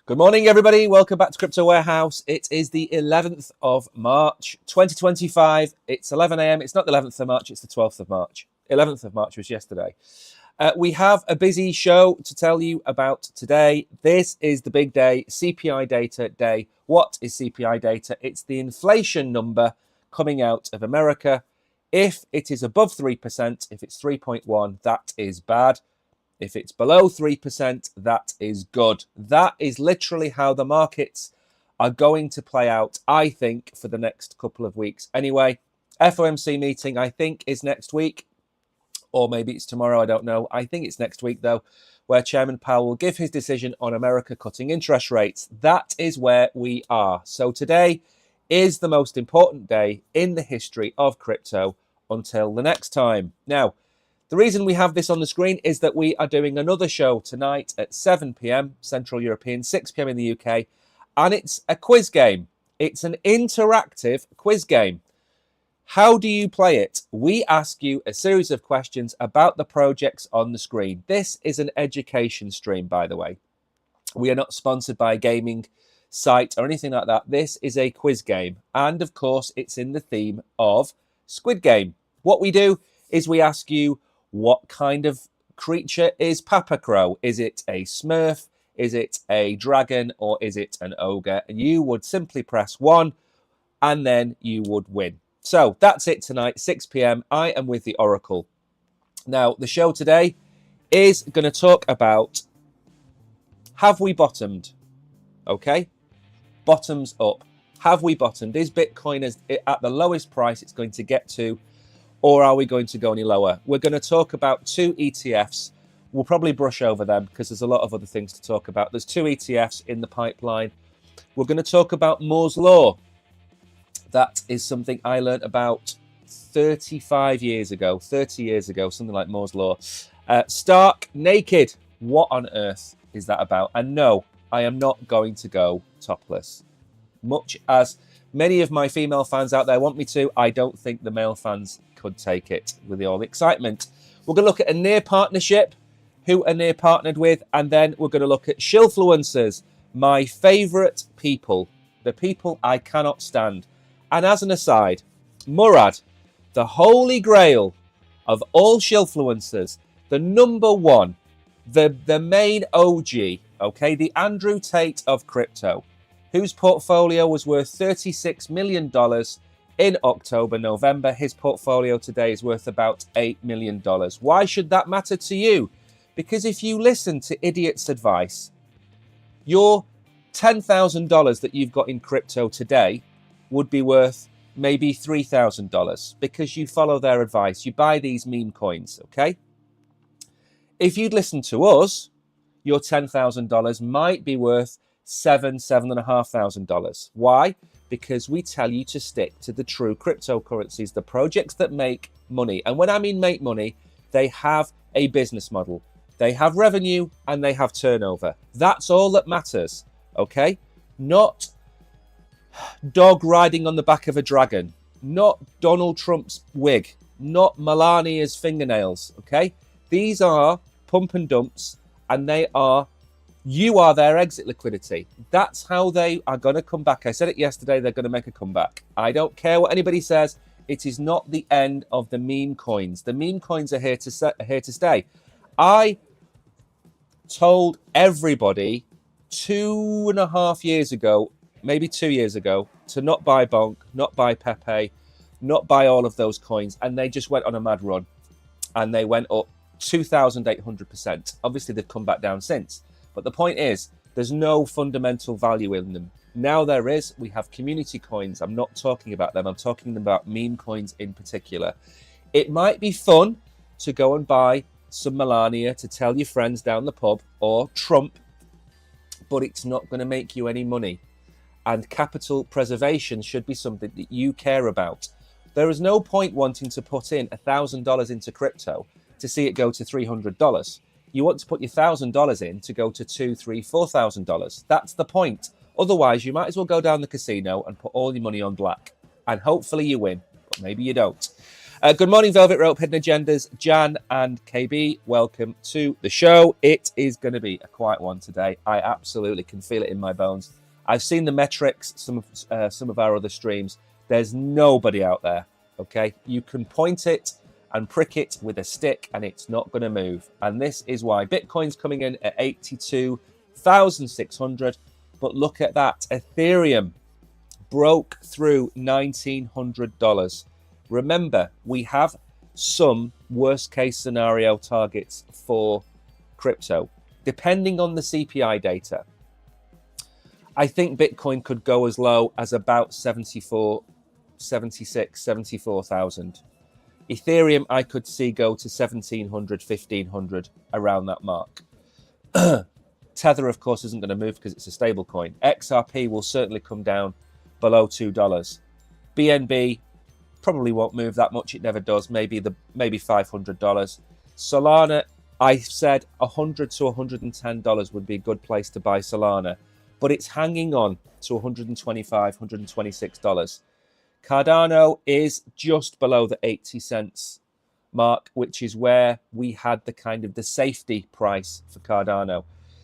Good morning, everybody. Welcome back to Crypto Warehouse. It is the 11th of March, 2025. It's 11 a.m. It's not the 11th of March, it's the 12th of March. 11th of March was yesterday. We have a busy show to tell you about today. This is the big day, CPI data day. What is CPI data? It's the inflation number coming out of America. If it is above 3%, if it's 3.1, that is bad. If it's below 3%, that is good. That is literally how the markets are going to play out, I think, for the next couple of weeks. Anyway, FOMC meeting, I think, is next week, or maybe it's tomorrow, I don't know. I think it's next week, though, where Chairman Powell will give his decision on America cutting interest rates. That is where we are. So today is the most important day in the history of crypto until the next time. Now, the reason we have this on the screen is that we are doing another show tonight at 7 p.m. Central European, 6 p.m. in the UK, and it's a quiz game. It's an interactive quiz game. How do you play it? We ask you a series of questions about the projects on the screen. This is an education stream, by the way. We are not sponsored by a gaming site or anything like that. This is a quiz game, and of course, it's in the theme of Squid Game. What we do is we ask you, what kind of creature is Papa Crow? Is it a Smurf? Is it a dragon? Or is it an ogre? And you would simply press 1 and then you would win. So that's it tonight, 6 p.m. I am with the Oracle. Now, the show today is going to talk about, have we bottomed? Okay? Bottoms up. Have we bottomed? Is Bitcoin at the lowest price it's going to get to? Or are we going to go any lower? We're going to talk about 2 ETFs. We'll probably brush over them because there's a lot of other things to talk about. There's 2 ETFs in the pipeline. We're going to talk about Moore's Law. That is something I learned about 30 years ago, something like Moore's Law. Stark Naked. What on earth is that about? And no, I am not going to go topless. Much as many of my female fans out there want me to, I don't think the male fans could take it with all the excitement. We're going to look at a near partnership, who are near partnered with, and then we're going to look at shillfluencers, my favourite people, the people I cannot stand. And as an aside, Murad, the holy grail of all shillfluencers, the number one, the main OG, okay, the Andrew Tate of crypto, whose portfolio was worth $36 million in October, November. His portfolio today is worth about $8 million. Why should that matter to you? Because if you listen to idiots' advice, your $10,000 that you've got in crypto today would be worth maybe $3,000 because you follow their advice. You buy these meme coins, okay? If you'd listen to us, your $10,000 might be worth $7,500. Why? Because we tell you to stick to the true cryptocurrencies, the projects that make money. And when I mean make money, they have a business model. They have revenue and they have turnover. That's all that matters, okay? Not dog riding on the back of a dragon, not Donald Trump's wig, not Melania's fingernails, okay? These are pump and dumps, and you are their exit liquidity. That's how they are going to come back. I said it yesterday, they're going to make a comeback. I don't care what anybody says. It is not the end of the meme coins. The meme coins are here to stay. I told everybody 2.5 years ago, maybe 2 years ago, to not buy Bonk, not buy Pepe, not buy all of those coins. And they just went on a mad run. And they went up 2,800%. Obviously, they've come back down since. But the point is, there's no fundamental value in them. Now there is. We have community coins. I'm not talking about them. I'm talking about meme coins in particular. It might be fun to go and buy some Melania to tell your friends down the pub or Trump, but it's not going to make you any money. And capital preservation should be something that you care about. There is no point wanting to put in $1,000 into crypto to see it go to $300. You want to put your $1,000 in to go to $2,000, $3,000, $4,000. That's the point. Otherwise, you might as well go down the casino and put all your money on black. And hopefully you win, but maybe you don't. Good morning, Velvet Rope, Hidden Agendas, Jan and KB. Welcome to the show. It is going to be a quiet one today. I absolutely can feel it in my bones. I've seen the metrics, some of our other streams. There's nobody out there, okay? You can point it and prick it with a stick and it's not going to move. And this is why Bitcoin's coming in at 82,600. But look at that. Ethereum broke through $1,900. Remember, we have some worst case scenario targets for crypto. Depending on the CPI data, I think Bitcoin could go as low as about 74,000. Ethereum, I could see go to 1,700, 1,500, around that mark. Tether, of course, isn't going to move because it's a stable coin. XRP will certainly come down below $2. BNB probably won't move that much. It never does. Maybe $500. Solana, I said $100 to $110 would be a good place to buy Solana, but it's hanging on to $125, $126. Cardano is just below the 80 cents mark, which is where we had the kind of the safety price for Cardano.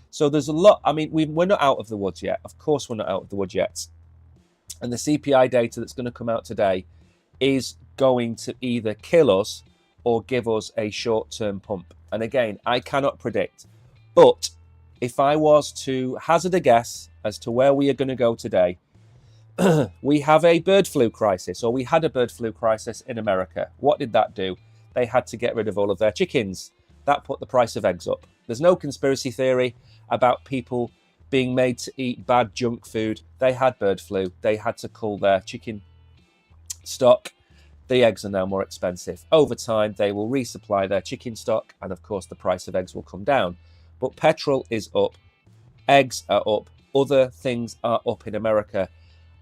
So there's a lot. I mean, we're not out of the woods yet. Of course, we're not out of the woods yet. And the CPI data that's going to come out today is going to either kill us or give us a short-term pump. And again, I cannot predict. But if I was to hazard a guess as to where we are going to go today, we have a bird flu crisis, or we had a bird flu crisis in America. What did that do? They had to get rid of all of their chickens. That put the price of eggs up. There's no conspiracy theory about people being made to eat bad junk food. They had bird flu. They had to cull their chicken stock. The eggs are now more expensive. Over time, they will resupply their chicken stock, and of course, the price of eggs will come down. But petrol is up. Eggs are up. Other things are up in America.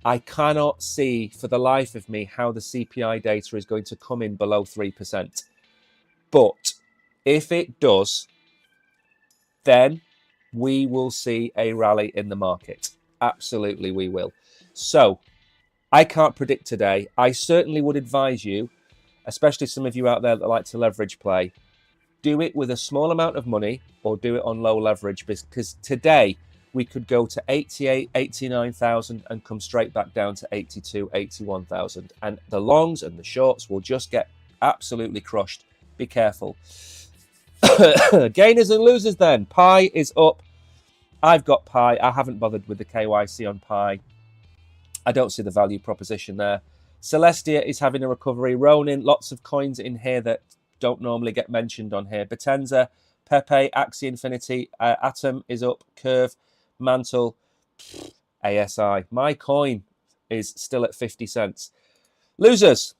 I cannot see for the life of me how the CPI data is going to come in below 3%. But if it does, then we will see a rally in the market. Absolutely, we will. So I can't predict today. I certainly would advise you, especially some of you out there that like to leverage play, do it with a small amount of money or do it on low leverage, because today we could go to 88, 89,000 and come straight back down to 82, 81,000. And the longs and the shorts will just get absolutely crushed. Be careful. Gainers and losers then. Pi is up. I've got Pi. I haven't bothered with the KYC on Pi. I don't see the value proposition there. Celestia is having a recovery. Ronin, lots of coins in here that don't normally get mentioned on here. Potenza, Pepe, Axie Infinity, Atom is up. Curve, Mantle, ASI. My coin is still at 50 cents. Losers.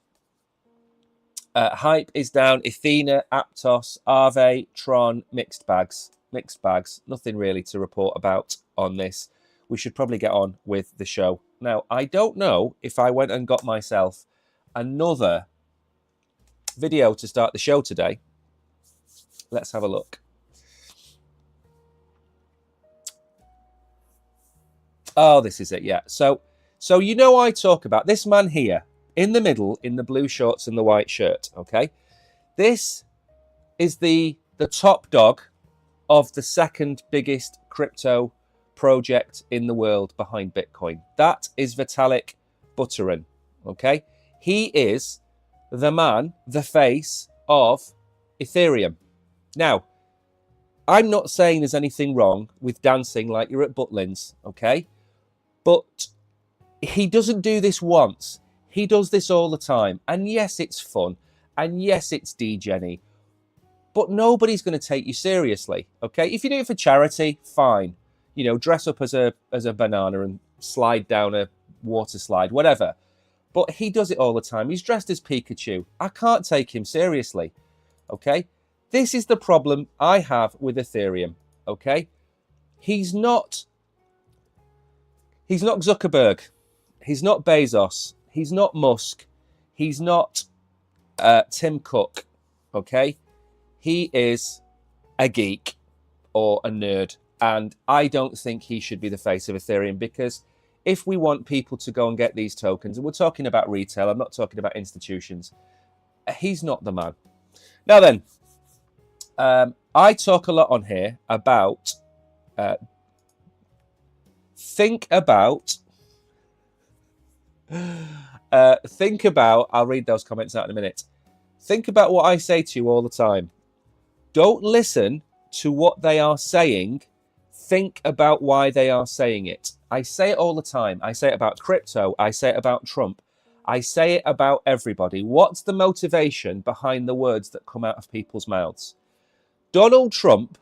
Hype is down. Athena, Aptos, Aave, Tron, mixed bags. Mixed bags. Nothing really to report about on this. We should probably get on with the show. Now, I don't know if I went and got myself another video to start the show today. Let's have a look. Oh, this is it, yeah. So you know I talk about this man here in the middle in the blue shorts and the white shirt, okay? This is the top dog of the second biggest crypto project in the world behind Bitcoin. That is Vitalik Buterin, okay? He is the man, the face of Ethereum. Now, I'm not saying there's anything wrong with dancing like you're at Butlins, okay? But he doesn't do this once. He does this all the time. And yes, it's fun. And yes, it's degen-y. But nobody's going to take you seriously, okay? If you do it for charity, fine. You know, dress up as a banana and slide down a water slide, whatever. But he does it all the time. He's dressed as Pikachu. I can't take him seriously, okay? This is the problem I have with Ethereum, okay? He's not Zuckerberg. He's not Bezos. He's not Musk. He's not Tim Cook, okay? He is a geek or a nerd. And I don't think he should be the face of Ethereum, because if we want people to go and get these tokens, and we're talking about retail, I'm not talking about institutions, He's not the man. Now then, I talk a lot on here about think about. I'll read those comments out in a minute. Think about what I say to you all the time. Don't listen to what they are saying. Think about why they are saying it. I say it all the time. I say it about crypto. I say it about Trump. I say it about everybody. What's the motivation behind the words that come out of people's mouths? Donald Trump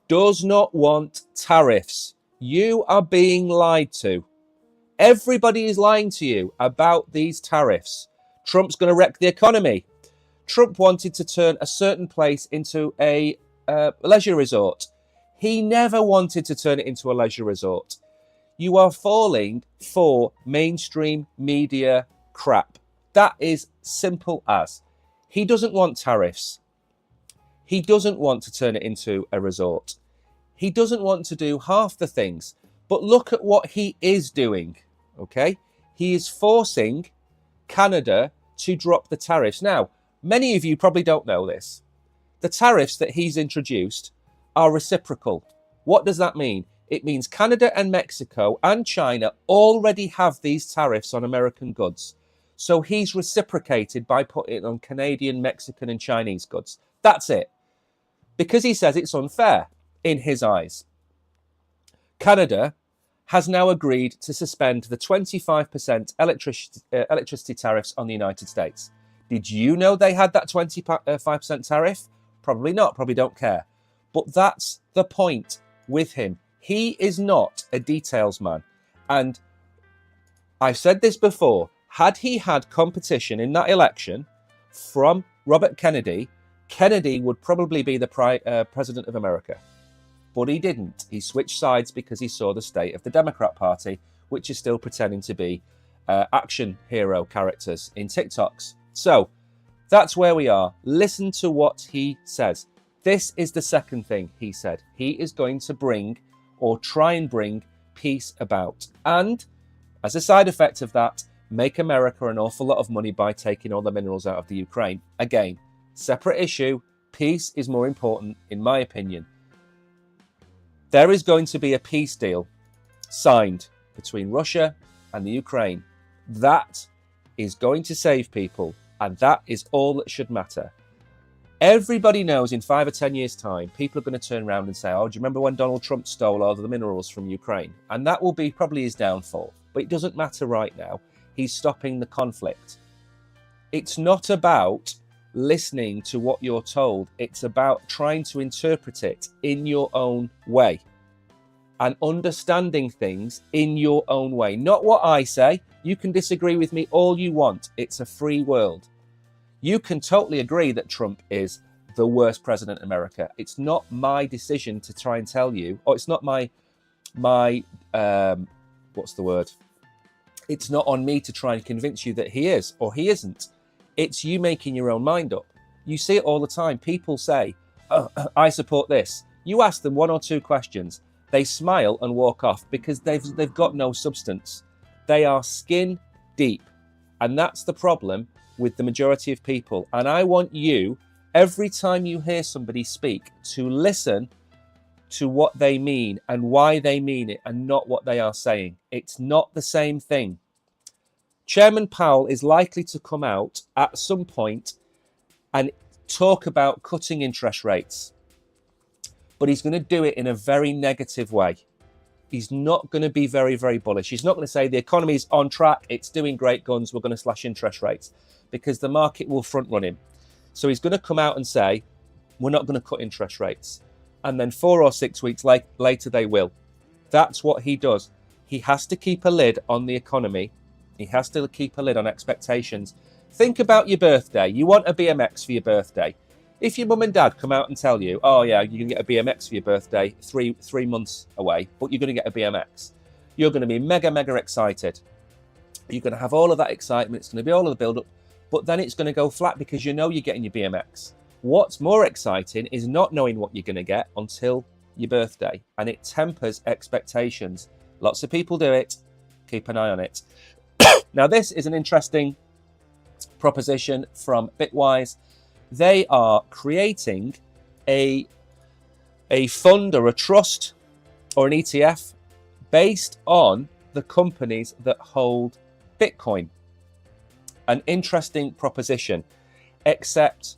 does not want tariffs. You are being lied to. Everybody is lying to you about these tariffs. Trump's going to wreck the economy. Trump wanted to turn a certain place into a leisure resort. He never wanted to turn it into a leisure resort. You are falling for mainstream media crap. That is simple as. He doesn't want tariffs. He doesn't want to turn it into a resort. He doesn't want to do half the things. But look at what he is doing, okay? He is forcing Canada to drop the tariffs. Now, many of you probably don't know this. The tariffs that he's introduced are reciprocal. What does that mean? It means Canada and Mexico and China already have these tariffs on American goods. So he's reciprocated by putting it on Canadian, Mexican, and Chinese goods. That's it. Because he says it's unfair in his eyes. Canada has now agreed to suspend the 25% electricity tariffs on the United States. Did you know they had that 25% tariff? Probably not, probably don't care. But that's the point with him. He is not a details man. And I've said this before, had he had competition in that election from Robert Kennedy, Kennedy would probably be the president of America. But he didn't. He switched sides because he saw the state of the Democrat Party, which is still pretending to be action hero characters in TikToks. So that's where we are. Listen to what he says. This is the second thing he said. He is going to bring or try and bring peace about. And as a side effect of that, make America an awful lot of money by taking all the minerals out of the Ukraine. Again, separate issue. Peace is more important, in my opinion. There is going to be a peace deal signed between Russia and the Ukraine. That is going to save people, and that is all that should matter. Everybody knows in 5 or 10 years' time, people are going to turn around and say, oh, do you remember when Donald Trump stole all of the minerals from Ukraine? And that will be probably his downfall. But it doesn't matter right now. He's stopping the conflict. It's not about listening to what you're told. It's about trying to interpret it in your own way and understanding things in your own way. Not what I say. You can disagree with me all you want. It's a free world. You can totally agree that Trump is the worst president in America. It's not my decision to try and tell you, or it's not my what's the word? It's not on me to try and convince you that he is or he isn't. It's you making your own mind up. You see it all the time. People say, oh, I support this. You ask them 1 or 2 questions. They smile and walk off because they've got no substance. They are skin deep. And that's the problem with the majority of people. And I want you, every time you hear somebody speak, to listen to what they mean and why they mean it and not what they are saying. It's not the same thing. Chairman Powell is likely to come out at some point and talk about cutting interest rates. But he's going to do it in a very negative way. He's not going to be very, very bullish. He's not going to say the economy is on track, it's doing great guns, we're going to slash interest rates, because the market will front run him. So he's going to come out and say, we're not going to cut interest rates. And then 4 or 6 weeks later, they will. That's what he does. He has to keep a lid on the economy. He has to keep a lid on expectations. Think about your birthday. You want a BMX for your birthday. If your mum and dad come out and tell you, oh yeah, you can get a BMX for your birthday three months away, but you're going to get a BMX, you're going to be mega, mega excited. You're going to have all of that excitement. It's going to be all of the build-up, but then it's going to go flat because you know you're getting your BMX. What's more exciting is not knowing what you're going to get until your birthday, and it tempers expectations. Lots of people do it. Keep an eye on it. Now, this is an interesting proposition from Bitwise. They are creating a fund or a trust or an ETF based on the companies that hold Bitcoin. An interesting proposition, except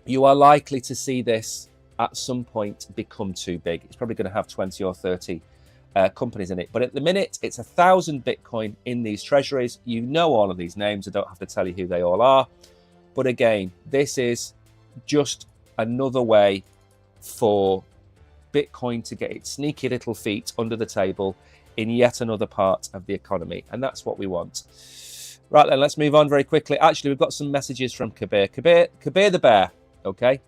you are likely to see this at some point become too big. It's probably going to have 20 or 30 companies in it. But at the minute, it's 1,000 Bitcoin in these treasuries. You know all of these names. I don't have to tell you who they all are. But again, this is just another way for Bitcoin to get its sneaky little feet under the table in yet another part of the economy. And that's what we want. Right then, let's move on very quickly. Actually, we've got some messages from Kabir. Kabir the Bear, okay?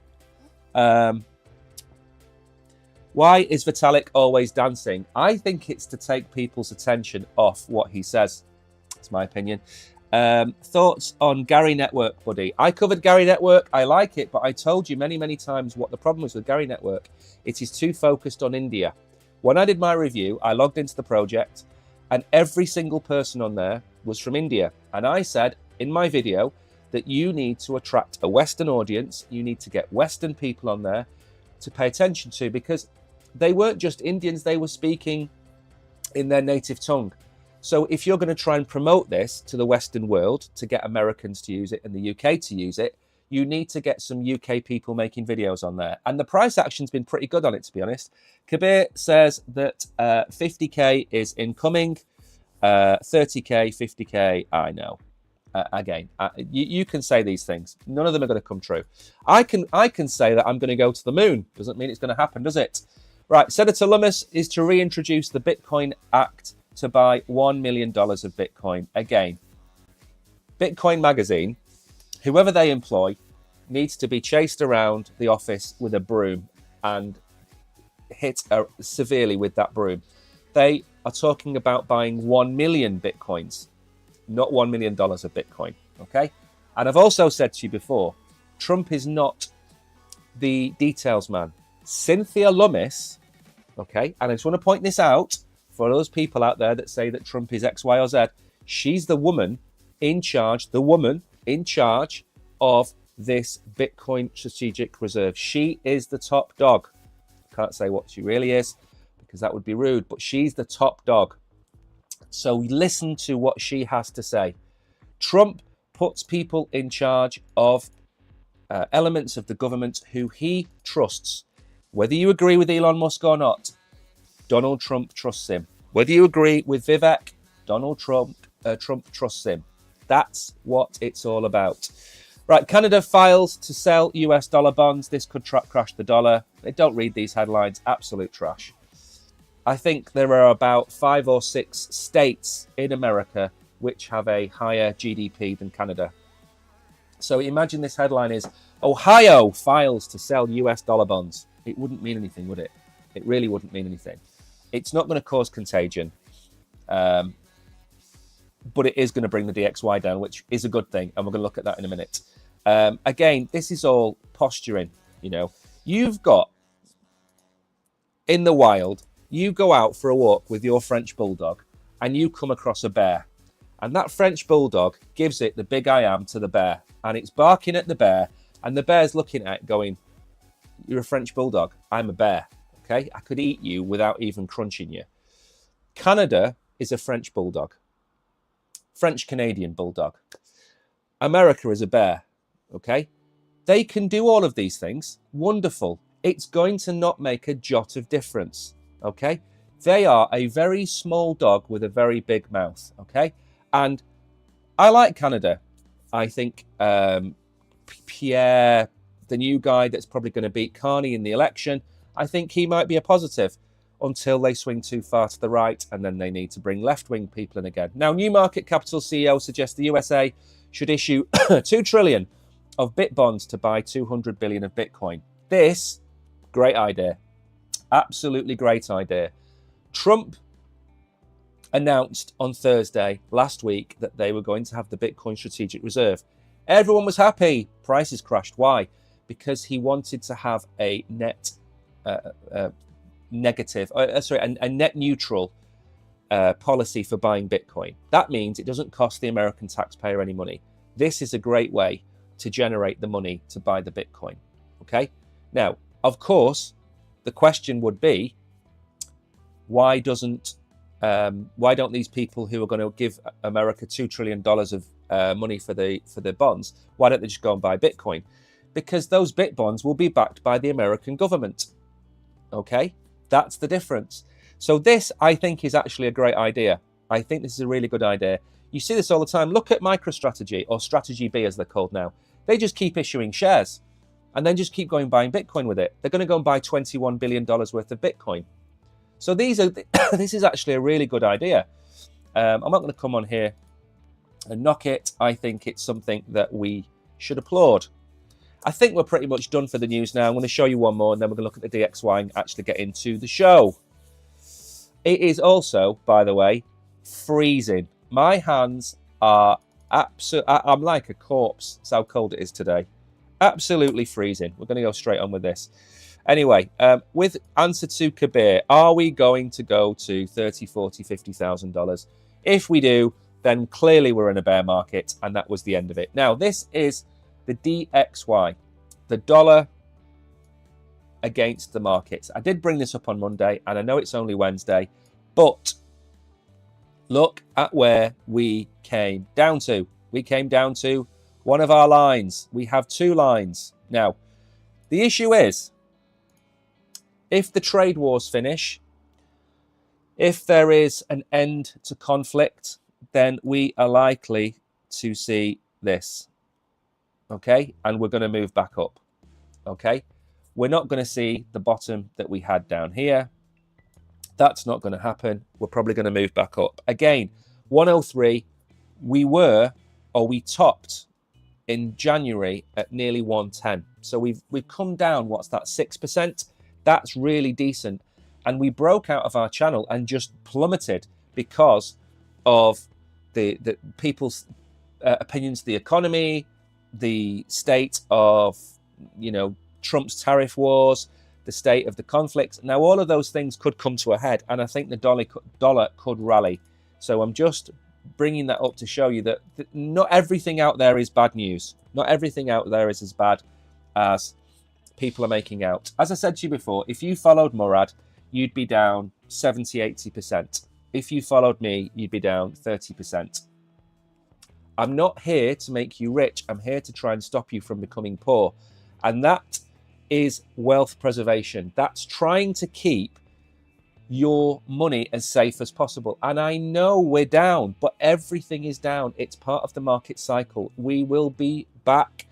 Why is Vitalik always dancing? I think it's to take people's attention off what he says. That's my opinion. Thoughts on Gary Network, buddy? I covered Gary Network. I like it, but I told you many, many times what the problem was with Gary Network. It is too focused on India. When I did my review, I logged into the project, and every single person on there was from India. And I said in my video that you need to attract a Western audience. You need to get Western people on there to pay attention to, because they weren't just Indians, they were speaking in their native tongue. So if you're going to try and promote this to the Western world, to get Americans to use it and the UK to use it, you need to get some UK people making videos on there. And the price action's been pretty good on it, to be honest. Kabir says that 50k is incoming, 30k, 50k, I know. Again, you can say these things. None of them are going to come true. I can say that I'm going to go to the moon. Doesn't mean it's going to happen, does it? Right, Senator Lummis is to reintroduce the Bitcoin Act to buy $1 million of Bitcoin. Again, Bitcoin Magazine, whoever they employ, needs to be chased around the office with a broom and hit severely with that broom. They are talking about buying 1 million Bitcoins, not $1 million of Bitcoin, okay? And I've also said to you before, Trump is not the details man. Cynthia Lummis, okay, and I just want to point this out for those people out there that say that Trump is X, Y, or Z. She's the woman in charge, of this Bitcoin Strategic Reserve. She is the top dog. Can't say what she really is because that would be rude, but she's the top dog. So listen to what she has to say. Trump puts people in charge of elements of the government who he trusts. Whether you agree with Elon Musk or not, Donald Trump trusts him. Whether you agree with Vivek, Donald Trump trusts him. That's what it's all about. Right, Canada files to sell US dollar bonds. This could crash the dollar. They don't read these headlines. Absolute trash. I think there are about 5 or 6 states in America which have a higher GDP than Canada. So imagine this headline is, Ohio files to sell US dollar bonds. It wouldn't mean anything, would it? It really wouldn't mean anything. It's not going to cause contagion, but it is going to bring the DXY down, which is a good thing, and we're going to look at that in a minute. Again, this is all posturing. You know, you've got in the wild, you go out for a walk with your French bulldog, and you come across a bear, and that French bulldog gives it the big I am to the bear, and it's barking at the bear, and the bear's looking at it going, "You're a French bulldog. I'm a bear. Okay, I could eat you without even crunching you." Canada is a French bulldog. French-Canadian bulldog. America is a bear. Okay? They can do all of these things. Wonderful. It's going to not make a jot of difference. Okay? They are a very small dog with a very big mouth. Okay? And I like Canada. I think Pierre, the new guy that's probably going to beat Carney in the election, I think he might be a positive until they swing too far to the right, and then they need to bring left-wing people in again. Now, Newmarket Capital CEO suggests the USA should issue $2 trillion of bit bonds to buy 200 billion of Bitcoin. This, great idea. Absolutely great idea. Trump announced on Thursday last week that they were going to have the Bitcoin Strategic Reserve. Everyone was happy. Prices crashed. Why? Because he wanted to have a net net neutral policy for buying Bitcoin. That means it doesn't cost the American taxpayer any money. this is a great way to generate the money to buy the Bitcoin. Okay. Now, of course, the question would be, why don't these people who are going to give America $2 trillion of money for the bonds, why don't they just go and buy Bitcoin? Because those Bit bonds will be backed by the American government. Okay, that's the difference. So this, I think, is actually a great idea. I think this is a really good idea. You see this all the time. Look at MicroStrategy, or Strategy B as they're called now. They just keep issuing shares and then just keep going buying Bitcoin with it. They're going to go and buy $21 billion worth of Bitcoin. So this is actually a really good idea. I'm not going to come on here and knock it. I think it's something that we should applaud. I think we're pretty much done for the news now. I'm going to show you one more, and then we're going to look at the DXY and actually get into the show. It is also, by the way, freezing. My hands are I'm like a corpse. That's how cold it is today. Absolutely freezing. We're going to go straight on with this. Anyway, with answer to Kabir, are we going to go to $30,000, $40,000, $50,000? If we do, then clearly we're in a bear market, and that was the end of it. Now, this is the DXY, the dollar against the markets. I did bring this up on Monday, and I know it's only Wednesday, but look at where we came down to. We came down to one of our lines. We have two lines. Now, the issue is, if the trade wars finish, if there is an end to conflict, then we are likely to see this. Okay, and we're going to move back up. Okay, we're not going to see the bottom that we had down here. That's not going to happen. We're probably going to move back up. Again, 103, we topped in January at nearly 110. So we've come down, what's that, 6%? That's really decent. And we broke out of our channel and just plummeted because of the people's opinions of the economy, the state of, Trump's tariff wars, the state of the conflicts. Now, all of those things could come to a head, and I think the dollar could rally. So I'm just bringing that up to show you that not everything out there is bad news. Not everything out there is as bad as people are making out. As I said to you before, if you followed Murad, you'd be down 70, 80%. If you followed me, you'd be down 30%. I'm not here to make you rich. I'm here to try and stop you from becoming poor. And that is wealth preservation. That's trying to keep your money as safe as possible. And I know we're down, but everything is down. It's part of the market cycle. We will be back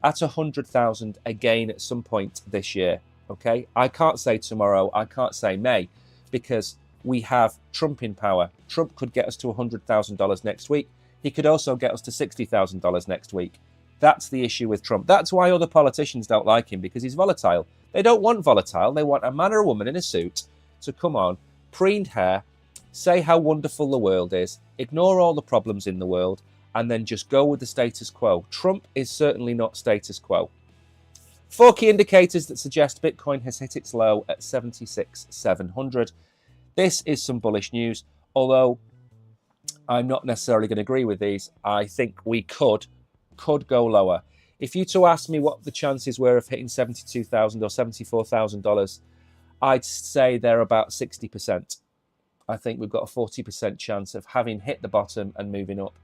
at 100,000 again at some point this year. Okay, I can't say tomorrow. I can't say May, because we have Trump in power. Trump could get us to $100,000 next week. He could also get us to $60,000 next week. That's the issue with Trump. That's why other politicians don't like him, because he's volatile. They don't want volatile. They want a man or a woman in a suit to come on, preened hair, say how wonderful the world is, ignore all the problems in the world, and then just go with the status quo. Trump is certainly not status quo. 4 key indicators that suggest Bitcoin has hit its low at 76,700. This is some bullish news, although I'm not necessarily going to agree with these. I think we could go lower. If you to ask me what the chances were of hitting $72,000 or $74,000, I'd say they're about 60%. I think we've got a 40% chance of having hit the bottom and moving up.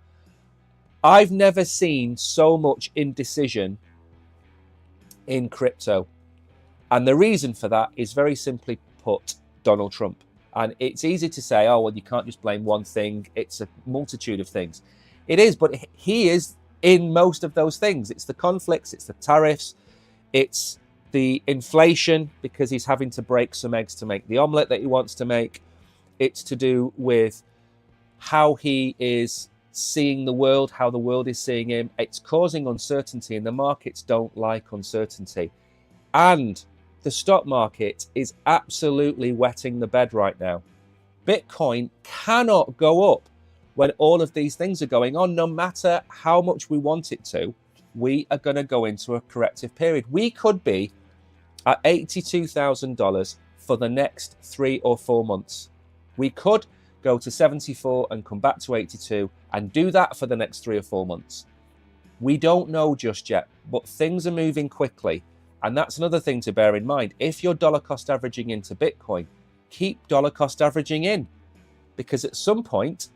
I've never seen so much indecision in crypto. And the reason for that is very simply put, Donald Trump. And it's easy to say, oh, well, you can't just blame one thing. It's a multitude of things. It is, but he is in most of those things. It's the conflicts, it's the tariffs, it's the inflation, because he's having to break some eggs to make the omelette that he wants to make. It's to do with how he is seeing the world, how the world is seeing him. It's causing uncertainty, and the markets don't like uncertainty. And the stock market is absolutely wetting the bed right now. Bitcoin cannot go up when all of these things are going on. No matter how much we want it to, we are going to go into a corrective period. We could be at $82,000 for the next 3 or 4 months. We could go to 74 and come back to 82 and do that for the next 3 or 4 months. We don't know just yet, but things are moving quickly. And that's another thing to bear in mind. If you're dollar cost averaging into Bitcoin, keep dollar cost averaging in, because at some point,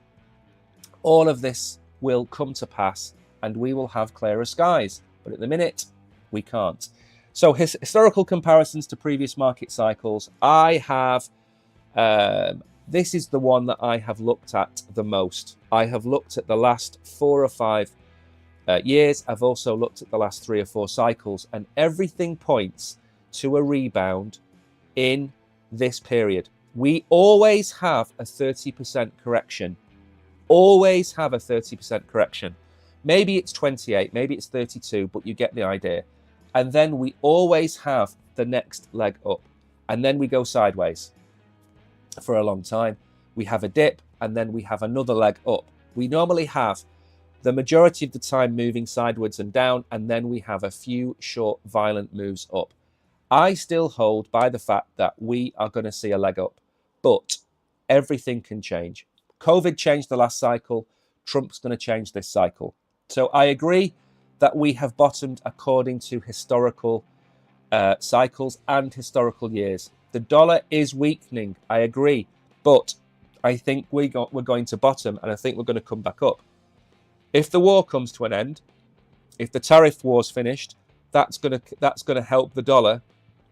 all of this will come to pass and we will have clearer skies. But at the minute, we can't. So historical comparisons to previous market cycles. I have, this is the one that I have looked at the most. I have looked at the last 4 or 5 years. I've also looked at the last 3 or 4 cycles, and everything points to a rebound in this period. We always have a 30% correction. Always have a 30% correction. Maybe it's 28, maybe it's 32, but you get the idea. And then we always have the next leg up, and then we go sideways for a long time. We have a dip, and then we have another leg up. We normally have the majority of the time moving sideways and down, and then we have a few short, violent moves up. I still hold by the fact that we are going to see a leg up, but everything can change. COVID changed the last cycle. Trump's going to change this cycle. So I agree that we have bottomed according to historical cycles and historical years. The dollar is weakening, I agree, but I think we're going to bottom, and I think we're going to come back up. If the war comes to an end, if the tariff war's finished, that's going to help the dollar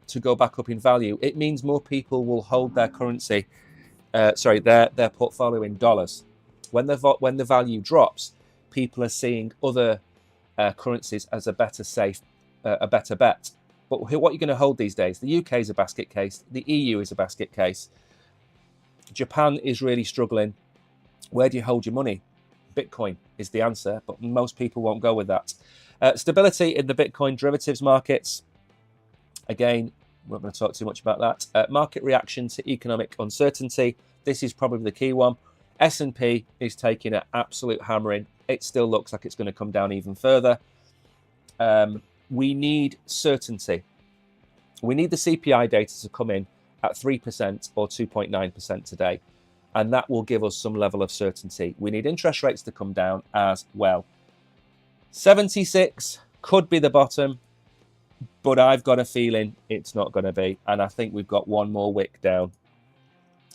to go back up in value. It means more people will hold their currency, their portfolio in dollars. When the value drops, people are seeing other currencies as a better bet. But what are you going to hold these days? The UK is a basket case. The EU is a basket case. Japan is really struggling. Where do you hold your money? Bitcoin is the answer, but most people won't go with that. Stability in the Bitcoin derivatives markets. Again, we're not going to talk too much about that. Market reaction to economic uncertainty. This is probably the key one. S&P is taking an absolute hammering. It still looks like it's going to come down even further. We need certainty. We need the CPI data to come in at 3% or 2.9% today, and that will give us some level of certainty. We need interest rates to come down as well. 76 could be the bottom, but I've got a feeling it's not going to be, and I think we've got one more wick down.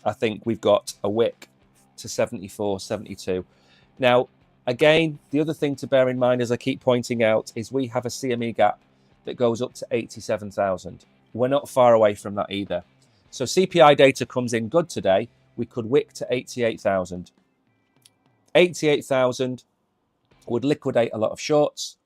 I think we've got a wick to 74, 72. Now, again, the other thing to bear in mind, as I keep pointing out, is we have a CME gap that goes up to 87,000. We're not far away from that either. So CPI data comes in good today. We could wick to 88,000. 88,000 would liquidate a lot of shorts,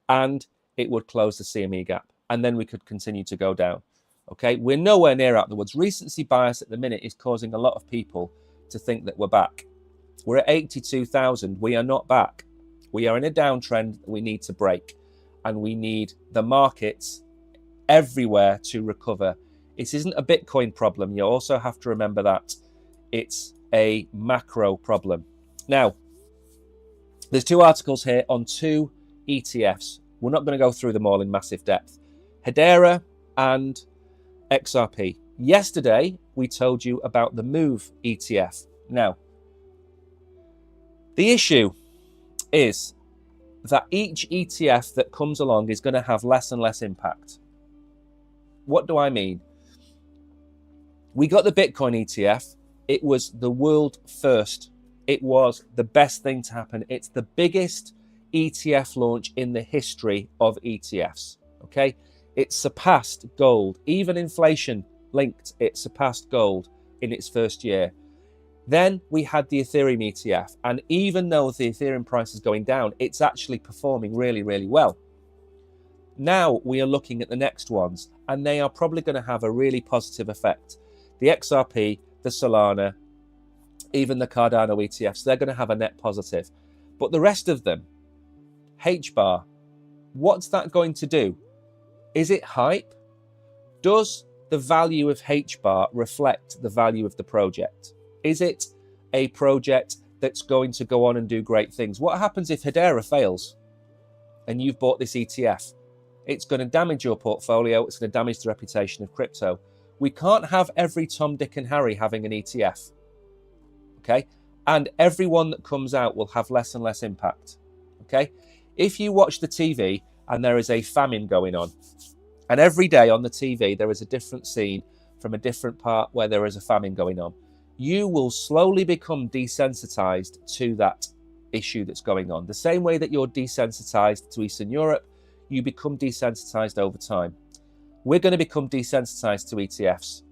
and it would close the CME gap. And then we could continue to go down. Okay, we're nowhere near out the woods. Recency bias at the minute is causing a lot of people to think that we're back. We're at 82,000. We are not back. We are in a downtrend that we need to break, and we need the markets everywhere to recover. It isn't a Bitcoin problem. You also have to remember that it's a macro problem. Now, there's 2 articles here on 2 ETFs. We're not going to go through them all in massive depth. Hedera and XRP. Yesterday, we told you about the Move ETF. Now, the issue is that each ETF that comes along is going to have less and less impact. What do I mean? We got the Bitcoin ETF. It was the world first. It was the best thing to happen. It's the biggest ETF launch in the history of ETFs. Okay? It surpassed gold. Even inflation linked, it surpassed gold in its first year. Then we had the Ethereum ETF, and even though the Ethereum price is going down, it's actually performing really, really well. Now we are looking at the next ones, and they are probably going to have a really positive effect. The XRP, the Solana, even the Cardano ETFs, they're going to have a net positive. But the rest of them, HBAR, what's that going to do? Is it hype? Does the value of HBAR reflect the value of the project? Is it a project that's going to go on and do great things? What happens if Hedera fails and you've bought this ETF? It's going to damage your portfolio. It's going to damage the reputation of crypto. We can't have every Tom, Dick and Harry having an ETF. Okay? And everyone that comes out will have less and less impact. Okay? If you watch the TV and there is a famine going on, and every day on the TV there is a different scene from a different part where there is a famine going on, you will slowly become desensitized to that issue that's going on. The same way that you're desensitized to Eastern Europe, you become desensitized over time. We're going to become desensitized to ETFs.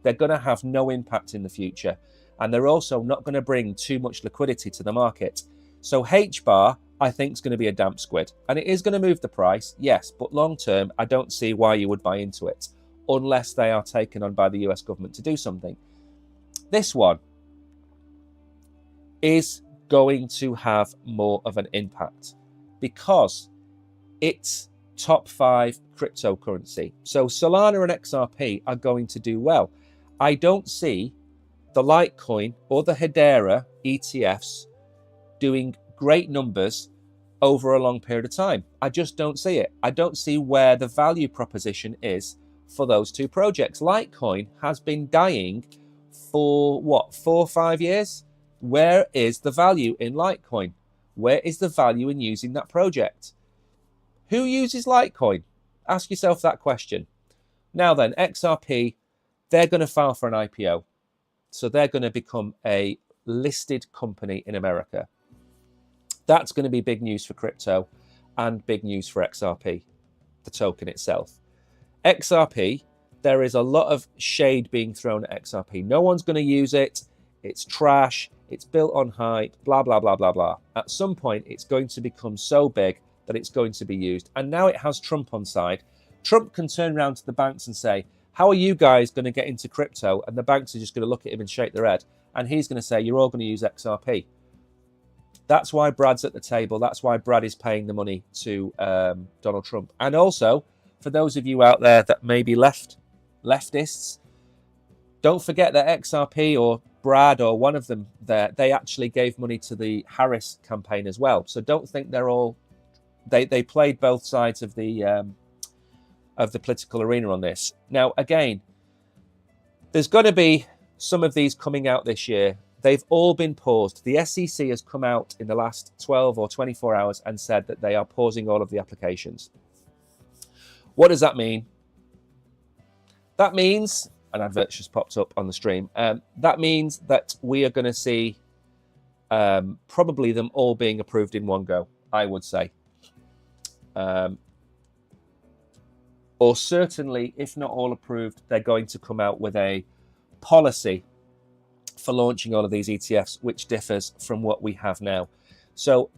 They're going to have no impact in the future. And they're also not going to bring too much liquidity to the market. So HBAR, I think, is going to be a damp squid. And it is going to move the price, yes. But long term, I don't see why you would buy into it unless they are taken on by the US government to do something. This one is going to have more of an impact because it's top 5 cryptocurrency. So Solana and XRP are going to do well. I don't see the Litecoin or the Hedera ETFs doing great numbers over a long period of time. I just don't see it. I don't see where the value proposition is for those two projects. Litecoin has been dying for what, 4 or 5 years? Where is the value in Litecoin? Where is the value in using that project? Who uses Litecoin? Ask yourself that question. Now then, XRP, they're going to file for an IPO. So they're going to become a listed company in America. That's going to be big news for crypto and big news for XRP, the token itself. XRP, there is a lot of shade being thrown at XRP. No one's going to use it. It's trash. It's built on hype, blah, blah, blah, blah, blah. At some point, it's going to become so big that it's going to be used. And now it has Trump on side. Trump can turn around to the banks and say, how are you guys going to get into crypto? And the banks are just going to look at him and shake their head. And he's going to say, you're all going to use XRP. That's why Brad's at the table. That's why Brad is paying the money to Donald Trump. And also, for those of you out there that may be leftists, don't forget that XRP or Brad or one of them there, they actually gave money to the Harris campaign as well. So don't think they're all, they played both sides of the political arena on this. Now, again, there's going to be some of these coming out this year. They've all been paused. The SEC has come out in the last 12 or 24 hours and said that they are pausing all of the applications. What does that mean? That means, an advert just popped up on the stream, that means that we are going to see probably them all being approved in one go, I would say. Or certainly, if not all approved, they're going to come out with a policy for launching all of these ETFs, which differs from what we have now. So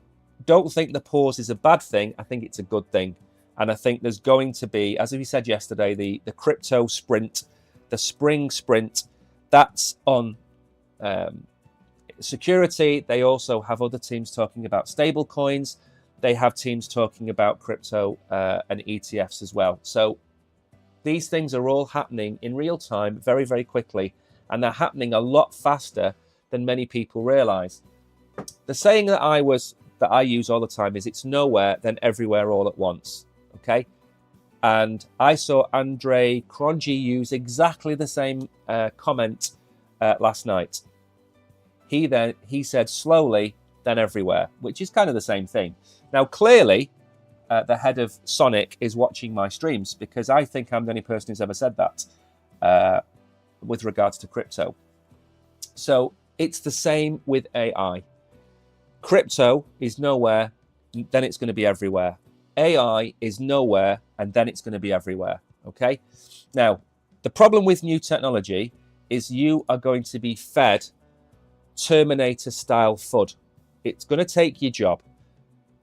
don't think the pause is a bad thing. I think it's a good thing. And I think there's going to be, as we said yesterday, the crypto sprint, the spring sprint, that's on security. They also have other teams talking about stable coins. They have teams talking about crypto and ETFs as well. So these things are all happening in real time, very, very quickly. And they're happening a lot faster than many people realize. The saying that I use all the time is it's nowhere, then everywhere all at once. Okay? And I saw Andrei Kronji use exactly the same comment last night. He said slowly, then everywhere, which is kind of the same thing. Now, clearly, the head of Sonic is watching my streams because I think I'm the only person who's ever said that with regards to crypto. So it's the same with AI. Crypto is nowhere, then it's going to be everywhere. AI is nowhere, and then it's going to be everywhere. Okay? Now, the problem with new technology is you are going to be fed Terminator-style FUD. It's going to take your job.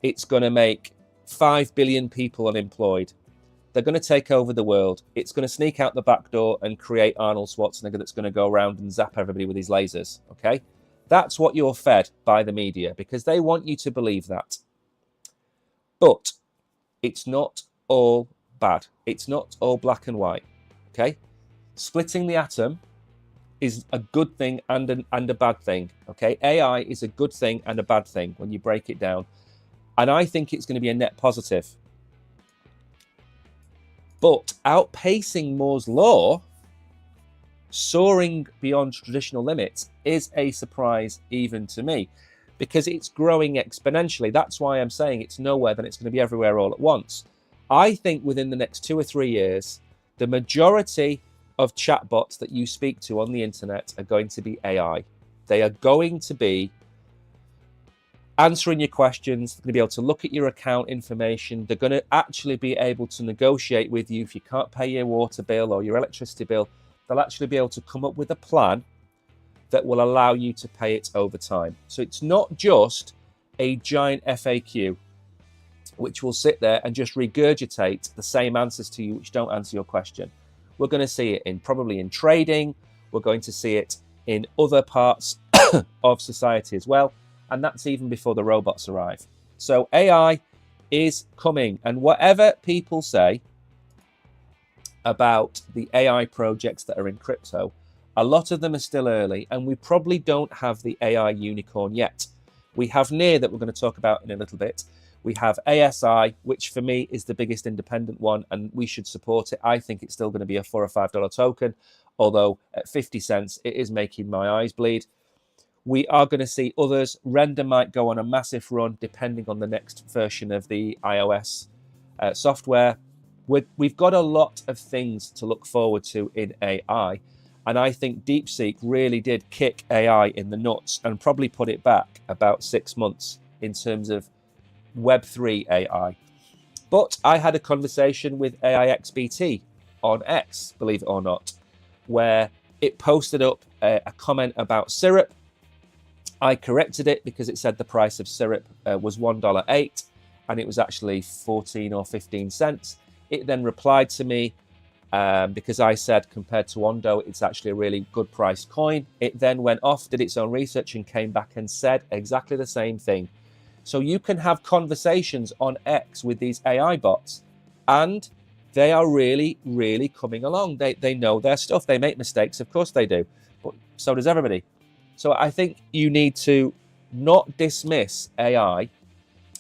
It's going to make 5 billion people unemployed. They're going to take over the world. It's going to sneak out the back door and create Arnold Schwarzenegger that's going to go around and zap everybody with his lasers. Okay? That's what you're fed by the media because they want you to believe that. But it's not all bad. It's not all black and white. Okay? Splitting the atom is a good thing and a bad thing. Okay? AI is a good thing and a bad thing when you break it down. And I think it's going to be a net positive. But outpacing Moore's law, soaring beyond traditional limits, is a surprise even to me. because it's growing exponentially. That's why I'm saying it's nowhere, then it's going to be everywhere all at once. I think within the next 2 or 3 years, the majority of chatbots that you speak to on the internet are going to be AI. They are going to be answering your questions. They're going to be able to look at your account information. They're going to actually be able to negotiate with you if you can't pay your water bill or your electricity bill. They'll actually be able to come up with a plan that will allow you to pay it over time. So it's not just a giant FAQ, which will sit there and just regurgitate the same answers to you, which don't answer your question. We're going to see it probably in trading. We're going to see it in other parts of society as well. And that's even before the robots arrive. So AI is coming. And whatever people say about the AI projects that are in crypto, a lot of them are still early, and we probably don't have the AI unicorn yet. We have NEAR that we're going to talk about in a little bit. We have ASI, which for me is the biggest independent one, and we should support it. I think it's still going to be a $4 or $5 token, although at 50 cents, it is making my eyes bleed. We are going to see others. Render might go on a massive run, depending on the next version of the iOS software. We've got a lot of things to look forward to in AI. And I think DeepSeek really did kick AI in the nuts and probably put it back about 6 months in terms of Web3 AI. But I had a conversation with AIXBT on X, believe it or not, where it posted up a comment about syrup. I corrected it because it said the price of syrup was $1.08 and it was actually 14 or 15 cents. It then replied to me because I said compared to Ondo, it's actually a really good priced coin. It then went off, did its own research and came back and said exactly the same thing. So you can have conversations on X with these AI bots and they are really, really coming along. They know their stuff. They make mistakes. Of course they do. But so does everybody. So I think you need to not dismiss AI.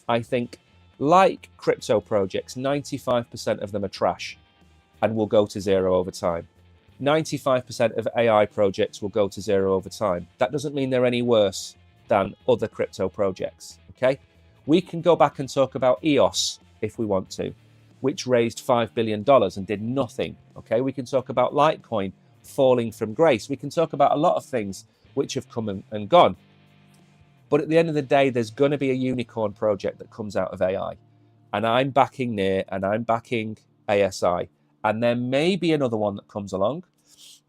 I think like crypto projects, 95% of them are trash and will go to zero over time. 95% of AI projects will go to zero over time. That doesn't mean they're any worse than other crypto projects, okay? We can go back and talk about EOS if we want to, which raised $5 billion and did nothing, okay? We can talk about Litecoin falling from grace. We can talk about a lot of things which have come and gone. But at the end of the day, there's going to be a unicorn project that comes out of AI. And I'm backing NEAR and I'm backing ASI. And there may be another one that comes along.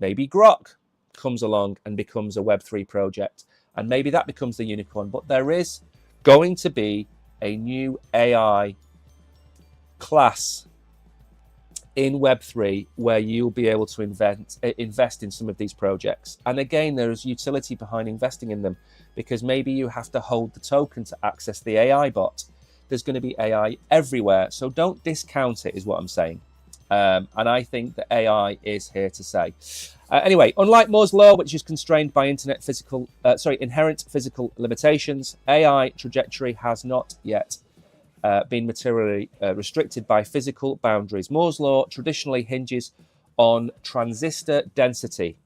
Maybe Grok comes along and becomes a Web3 project. And maybe that becomes the unicorn. But there is going to be a new AI class in Web3 where you'll be able to invest in some of these projects. And again, there is utility behind investing in them because maybe you have to hold the token to access the AI bot. There's going to be AI everywhere. So don't discount it is what I'm saying. And I think that AI is here to stay. Anyway, unlike Moore's law, which is constrained by inherent physical limitations, AI trajectory has not yet been materially restricted by physical boundaries. Moore's law traditionally hinges on transistor density,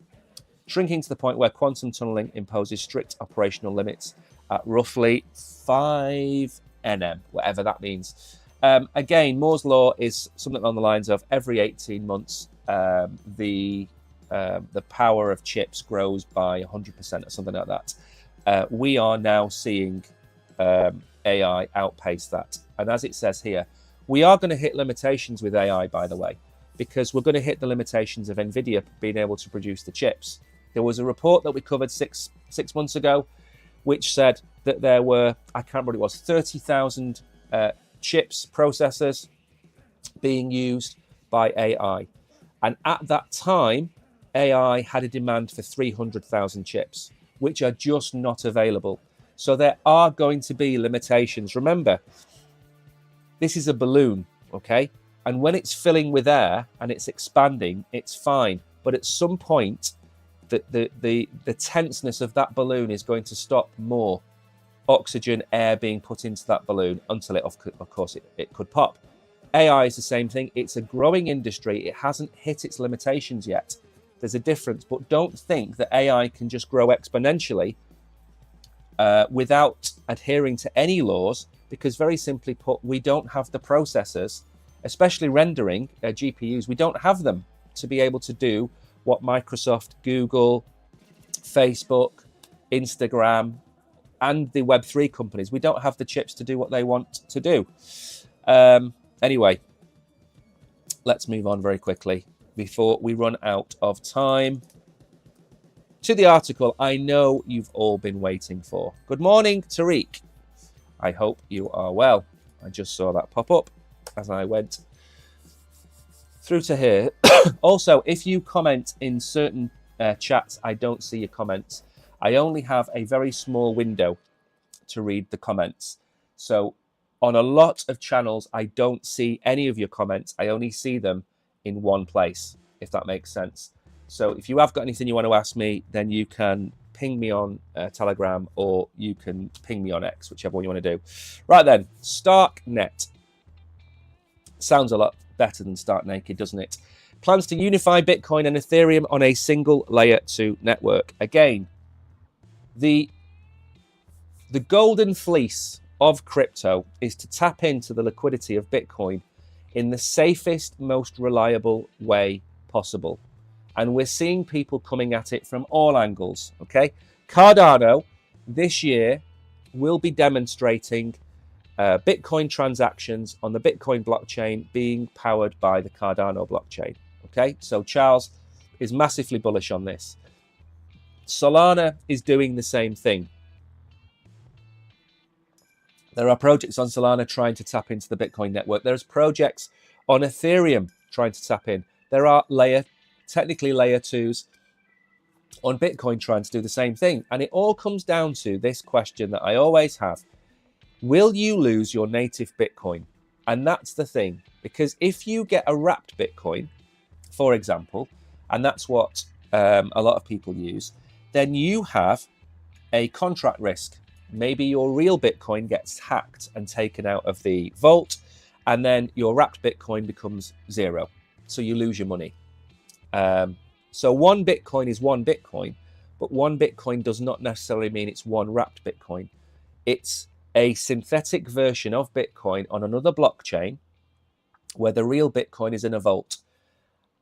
shrinking to the point where quantum tunneling imposes strict operational limits at roughly 5 nm, whatever that means. Again, Moore's law is something along the lines of every 18 months, the power of chips grows by 100% or something like that. We are now seeing AI outpace that. And as it says here, we are going to hit limitations with AI, by the way, because we're going to hit the limitations of NVIDIA being able to produce the chips. There was a report that we covered six months ago, which said that there were, I can't remember what it was, 30,000 chips, processors being used by AI. And at that time, AI had a demand for 300,000 chips, which are just not available. So there are going to be limitations. Remember, this is a balloon, okay? And when it's filling with air and it's expanding, it's fine. But at some point, the tenseness of that balloon is going to stop more oxygen, air being put into that balloon until it, of course, it could pop. AI is the same thing. It's a growing industry. It hasn't hit its limitations yet. There's a difference. But don't think that AI can just grow exponentially without adhering to any laws, because very simply put, we don't have the processors, especially rendering GPUs, we don't have them to be able to do what Microsoft, Google, Facebook, Instagram, and the Web3 companies, we don't have the chips to do what they want to do. Anyway, let's move on very quickly before we run out of time to the article I know you've all been waiting for. Good morning, Tariq. I hope you are well. I just saw that pop up as I went through to here. Also, if you comment in certain chats, I don't see your comments. I only have a very small window to read the comments. So on a lot of channels, I don't see any of your comments. I only see them in one place, if that makes sense. So if you have got anything you want to ask me, then you can ping me on Telegram, or you can ping me on X, whichever one you want to do. Right then, StarkNet. Sounds a lot better than Stark Naked, doesn't it? Plans to unify Bitcoin and Ethereum on a single layer 2 network. Again, the golden fleece of crypto is to tap into the liquidity of Bitcoin in the safest, most reliable way possible. And we're seeing people coming at it from all angles, okay? Cardano this year will be demonstrating Bitcoin transactions on the Bitcoin blockchain being powered by the Cardano blockchain, okay? So Charles is massively bullish on this. Solana is doing the same thing. There are projects on Solana trying to tap into the Bitcoin network. There's projects on Ethereum trying to tap in. There are technically layer 2s on Bitcoin trying to do the same thing. And it all comes down to this question that I always have. Will you lose your native Bitcoin? And that's the thing. Because if you get a wrapped Bitcoin, for example, and that's what a lot of people use, then you have a contract risk. Maybe your real Bitcoin gets hacked and taken out of the vault, and then your wrapped Bitcoin becomes zero. So you lose your money. So one Bitcoin is one Bitcoin, but one Bitcoin does not necessarily mean it's one wrapped Bitcoin. It's a synthetic version of Bitcoin on another blockchain where the real Bitcoin is in a vault.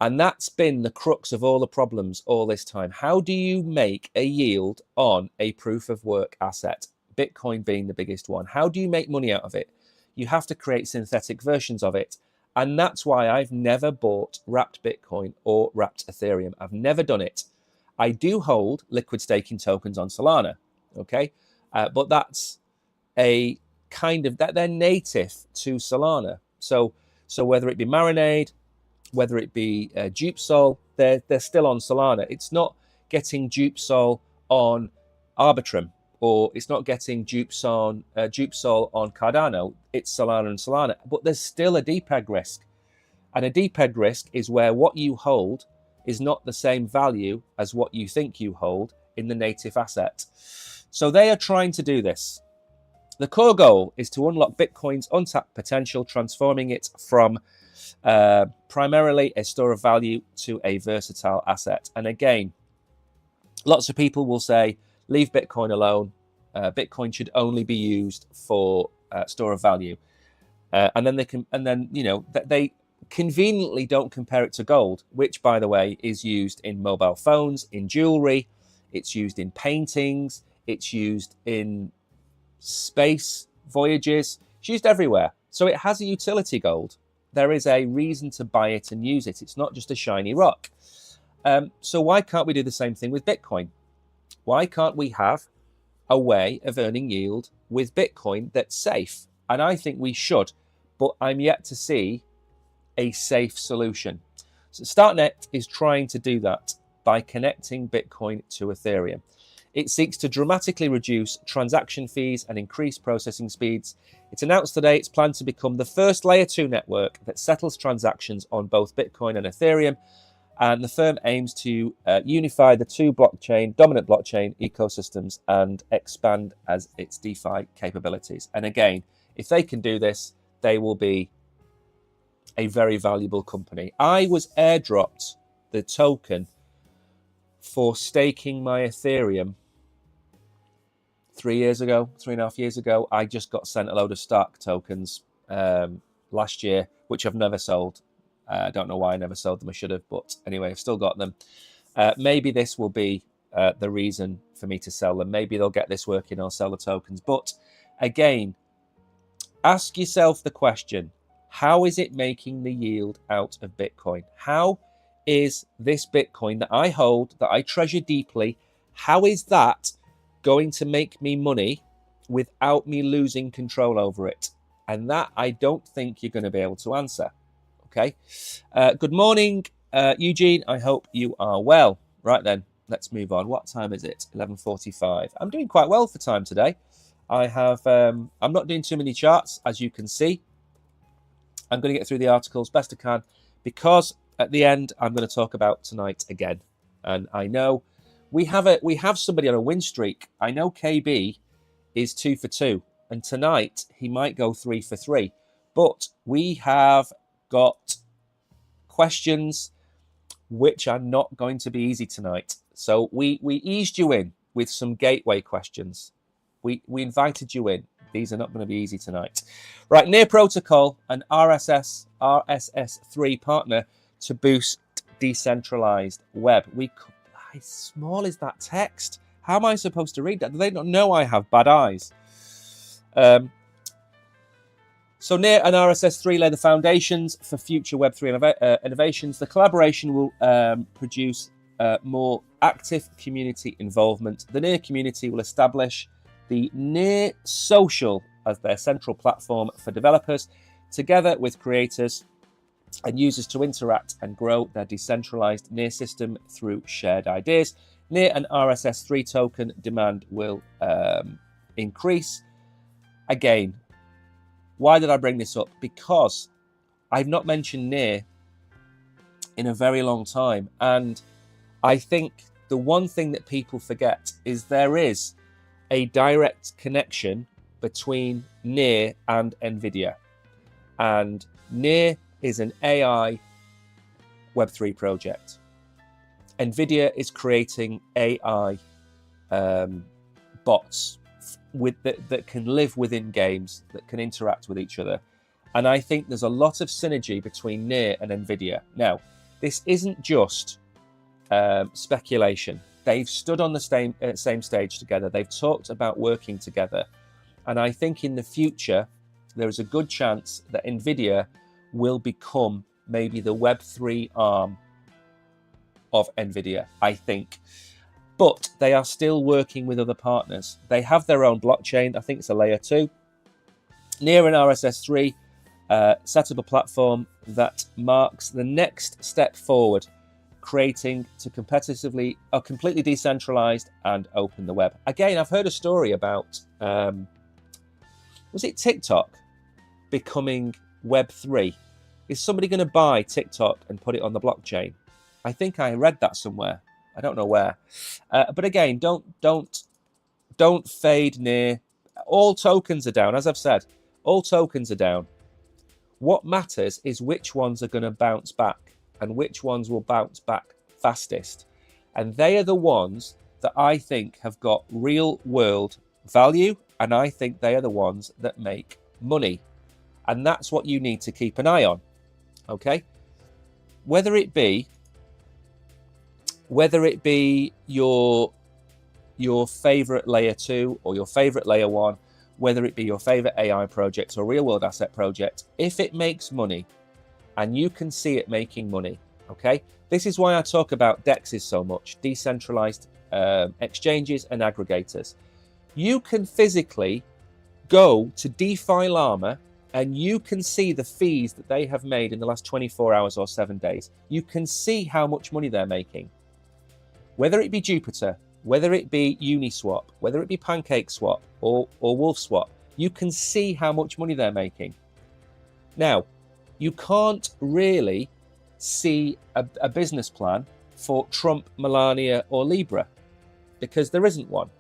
And that's been the crux of all the problems all this time. How do you make a yield on a proof of work asset? Bitcoin being the biggest one. How do you make money out of it? You have to create synthetic versions of it. And that's why I've never bought wrapped Bitcoin or wrapped Ethereum. I've never done it. I do hold liquid staking tokens on Solana, okay? But that's a kind of, that they're native to Solana. So whether it be Marinade, whether it be DupeSol, they're still on Solana. It's not getting DupeSol on Arbitrum, or it's not getting DupeSol on Cardano. It's Solana and Solana. But there's still a depeg risk. And a depeg risk is where what you hold is not the same value as what you think you hold in the native asset. So they are trying to do this. The core goal is to unlock Bitcoin's untapped potential, transforming it from primarily a store of value to a versatile asset. And again, lots of people will say, leave Bitcoin alone. Bitcoin should only be used for store of value. And then they conveniently don't compare it to gold, which, by the way, is used in mobile phones, in jewelry, it's used in paintings, it's used in space voyages, it's used everywhere. So it has a utility, gold. There is a reason to buy it and use it. It's not just a shiny rock. So why can't we do the same thing with Bitcoin? Why can't we have a way of earning yield with Bitcoin that's safe? And I think we should, but I'm yet to see a safe solution. So StarkNet is trying to do that by connecting Bitcoin to Ethereum. It seeks to dramatically reduce transaction fees and increase processing speeds. It's announced today it's planned to become the first layer 2 network that settles transactions on both Bitcoin and Ethereum. And the firm aims to unify the two dominant blockchain ecosystems and expand as its DeFi capabilities. And again, if they can do this, they will be a very valuable company. I was airdropped the token for staking my Ethereum 3.5 years ago, I just got sent a load of Stark tokens last year, which I've never sold. I don't know why I never sold them. I should have, but anyway, I've still got them. Maybe this will be the reason for me to sell them. Maybe they'll get this working. I'll sell the tokens. But again, ask yourself the question, how is it making the yield out of Bitcoin? How is this Bitcoin that I hold, that I treasure deeply, how is that going to make me money without me losing control over it? And that I don't think you're going to be able to answer. Okay. Good morning, Eugene. I hope you are well. Right then, let's move on. What time is it? 11:45. I'm doing quite well for time today. I'm not doing too many charts, as you can see. I'm going to get through the articles best I can, because at the end I'm going to talk about tonight again. And I know we have somebody on a win streak. I know KB is 2 for 2, and tonight he might go 3 for 3. But we have got questions which are not going to be easy tonight. So we eased you in with some gateway questions. We invited you in. These are not going to be easy tonight. Right, Near Protocol, an RSS3 partner to boost decentralized web. How small is that text? How am I supposed to read that? Do they not know I have bad eyes? So Near and RSS3 lay the foundations for future Web3 innovations. The collaboration will produce more active community involvement. The Near community will establish the Near Social as their central platform for developers, together with creators and users to interact and grow their decentralized Near system through shared ideas. Near and RSS3 token demand will increase. Again, why did I bring this up? Because I've not mentioned Near in a very long time. And I think the one thing that people forget is there is a direct connection between Near and NVIDIA. And Near is an AI Web3 project. NVIDIA is creating AI bots that can live within games, that can interact with each other. And I think there's a lot of synergy between Near and NVIDIA. Now, this isn't just speculation. They've stood on the same stage together. They've talked about working together. And I think in the future, there is a good chance that NVIDIA will become maybe the Web3 arm of NVIDIA, I think. But they are still working with other partners. They have their own blockchain. I think it's a layer 2. Near and RSS3 set up a platform that marks the next step forward, creating to completely decentralized and open the web. Again, I've heard a story about, was it TikTok becoming Web3? Is somebody going to buy TikTok and put it on the blockchain? I think I read that somewhere. I don't know where. But again, don't fade Near. All tokens are down. As I've said, all tokens are down. What matters is which ones are going to bounce back and which ones will bounce back fastest. And they are the ones that I think have got real world value. And I think they are the ones that make money. And that's what you need to keep an eye on. Okay? Whether it be your favorite layer 2 or your favorite layer 1, whether it be your favorite AI project or real world asset project, if it makes money and you can see it making money, okay? This is why I talk about DEXs so much, decentralized exchanges and aggregators. You can physically go to DeFi Llama and you can see the fees that they have made in the last 24 hours or 7 days. You can see how much money they're making. Whether it be Jupiter, whether it be Uniswap, whether it be PancakeSwap or WolfSwap, you can see how much money they're making. Now, you can't really see a business plan for Trump, Melania or Libra because there isn't one,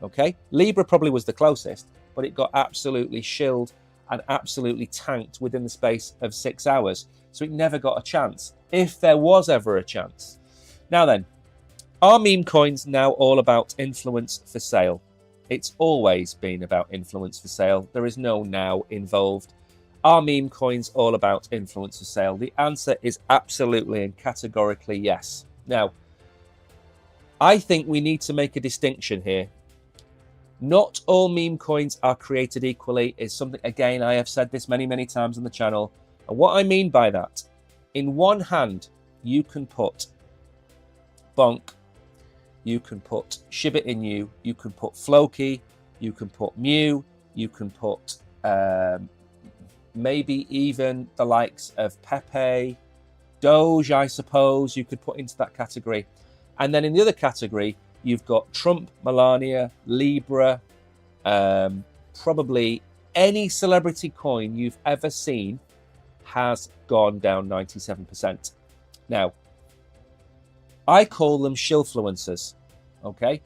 okay? Libra probably was the closest, but it got absolutely shilled and absolutely tanked within the space of 6 hours. So it never got a chance, if there was ever a chance. Now then, are meme coins now all about influence for sale? It's always been about influence for sale. There is no now involved. Are meme coins all about influence for sale? The answer is absolutely and categorically yes. Now, I think we need to make a distinction here. Not all meme coins are created equally is something, again, I have said this many, many times on the channel. And what I mean by that, in one hand, you can put Bonk, you can put Shiba Inu, you can put Floki, you can put Mew, you can put maybe even the likes of Pepe, Doge, I suppose you could put into that category. And then in the other category, you've got Trump, Melania, Libra, probably any celebrity coin you've ever seen has gone down 97%. Now, I call them shillfluencers, okay?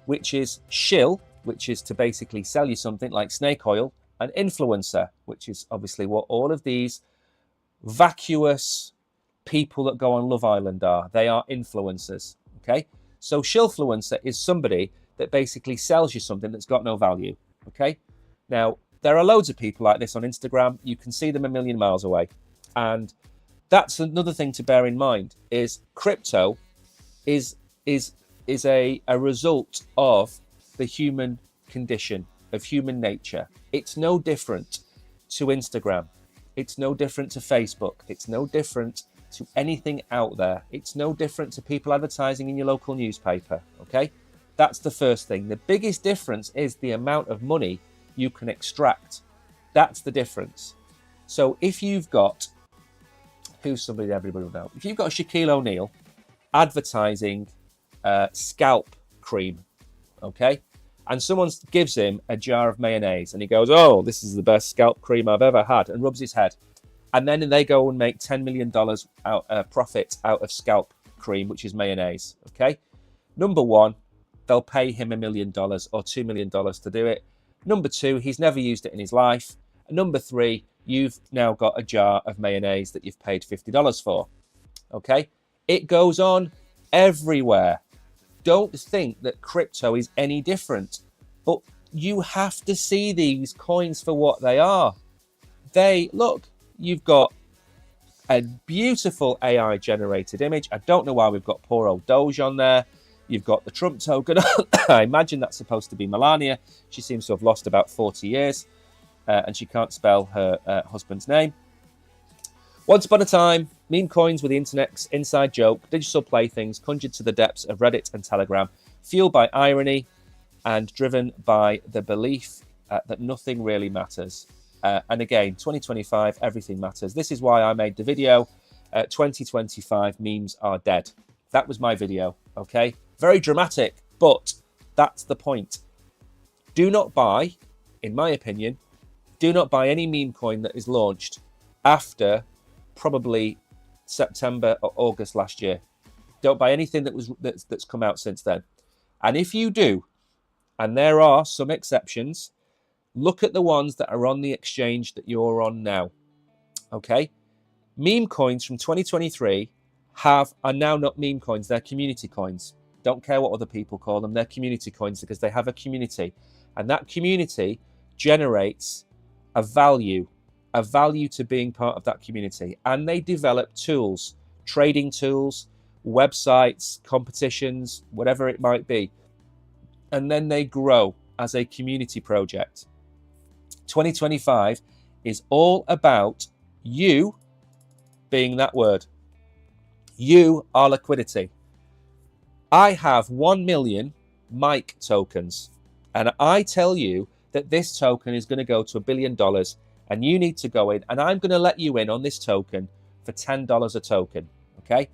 Which is shill, which is to basically sell you something like snake oil, and influencer, which is obviously what all of these vacuous people that go on Love Island are. They are influencers, okay? So shillfluencer is somebody that basically sells you something that's got no value, okay? Now, there are loads of people like this on Instagram. You can see them a million miles away. And that's another thing to bear in mind, is crypto is a result of the human condition, of human nature. It's no different to Instagram. It's no different to Facebook. It's no different to anything out there. It's no different to people advertising in your local newspaper, okay? That's the first thing. The biggest difference is the amount of money you can extract. That's the difference. So if you've got, who's somebody that everybody will know? If you've got Shaquille O'Neal advertising scalp cream, okay? And someone gives him a jar of mayonnaise and he goes, oh, this is the best scalp cream I've ever had, and rubs his head. And then they go and make $10 million profit out of scalp cream, which is mayonnaise, okay? Number one, they'll pay him $1 million or $2 million to do it. Number two, he's never used it in his life. And number three, you've now got a jar of mayonnaise that you've paid $50 for, okay? It goes on everywhere. Don't think that crypto is any different, but you have to see these coins for what they are. Look, you've got a beautiful AI generated image. I don't know why we've got poor old Doge on there. You've got the Trump token. I imagine that's supposed to be Melania. She seems to have lost about 40 years and she can't spell her husband's name. Once upon a time, meme coins were the internet's inside joke, digital playthings conjured to the depths of Reddit and Telegram, fueled by irony and driven by the belief that nothing really matters. And again, 2025, everything matters. This is why I made the video, 2025 memes are dead. That was my video, okay? Very dramatic, but that's the point. Do not buy, in my opinion, do not buy any meme coin that is launched after probably September or August last year. Don't buy anything that's come out since then. And if you do, and there are some exceptions, look at the ones that are on the exchange that you're on now, okay? Meme coins from 2023 are now not meme coins, they're community coins. Don't care what other people call them, they're community coins because they have a community. And that community generates a value to being part of that community. And they develop tools, trading tools, websites, competitions, whatever it might be. And then they grow as a community project. 2025 is all about you being that word. You are liquidity. I have 1 million Mike tokens, and I tell you that this token is going to go to $1 billion, and you need to go in, and I'm going to let you in on this token for $10 a token, okay?